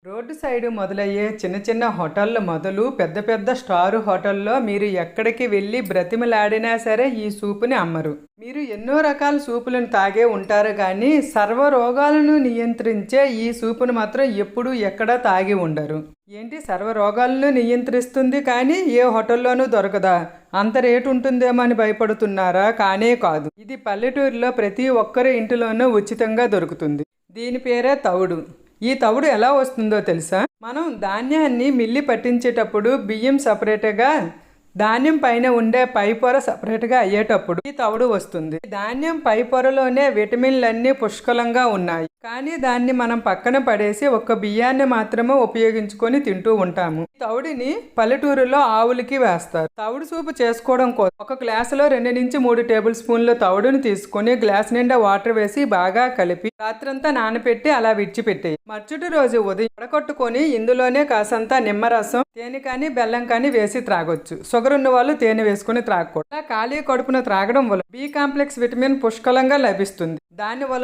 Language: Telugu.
రోడ్డు సైడు మొదలయ్యే చిన్న చిన్న హోటళ్ళు మొదలు పెద్ద పెద్ద స్టారు హోటల్లో మీరు ఎక్కడికి వెళ్ళి బ్రతిమలాడినా సరే ఈ సూపుని అమ్మరు. మీరు ఎన్నో రకాల సూపులను తాగే ఉంటారు కానీ సర్వ రోగాలను నియంత్రించే ఈ సూపును మాత్రం ఎప్పుడూ ఎక్కడా తాగి ఉండరు. ఏంటి సర్వ రోగాలను నియంత్రిస్తుంది కానీ ఏ హోటల్లోనూ దొరకదా? అంత రేటు ఉంటుందేమో అని భయపడుతున్నారా? కానే కాదు. ఇది పల్లెటూరులో ప్రతి ఒక్కరి ఇంటిలోనూ ఉచితంగా దొరుకుతుంది. దీని పేరే తవుడు. ఈ తవుడు ఎలా వస్తుందో తెలుసా? మనం ధాన్యాన్ని మిల్లి పట్టించేటప్పుడు బియ్యం సపరేట్గా, ధాన్యం పైన ఉండే పై పొర సపరేట్గా అయ్యేటప్పుడు ఈ తవుడు వస్తుంది. ధాన్యం పై పొరలోనే విటమిన్లన్నీ పుష్కలంగా ఉన్నాయి, కానీ దాన్ని మనం పక్కన పడేసి ఒక్క బియ్యాన్ని మాత్రమే ఉపయోగించుకొని తింటూ ఉంటాము. ఈ తవుడిని పల్లెటూరులో ఆవులకి వేస్తారు. తవుడు సూపు చేసుకోవడం కోసం ఒక గ్లాసులో 2 నుంచి 3 టేబుల్ స్పూన్ల తవుడుని తీసుకొని గ్లాస్ నిండా వాటర్ వేసి బాగా కలిపి రాత్రంతా నానబెట్టి అలా విడిచిపెట్టేయి. మరుసటి రోజు ఉదయం వడకట్టుకొని ఇందులోనే కాసంత నిమ్మరసం, తేనె కానీ బెల్లం కానీ వేసి త్రాగొచ్చు. షుగర్ ఉన్న వాళ్ళు తేనె వేసుకుని త్రాగకూడదు. ఖాళీ కడుపున త్రాగడం వల్ల బి కాంప్లెక్స్ విటమిన్ పుష్కలంగా లభిస్తుంది. దానివల్ల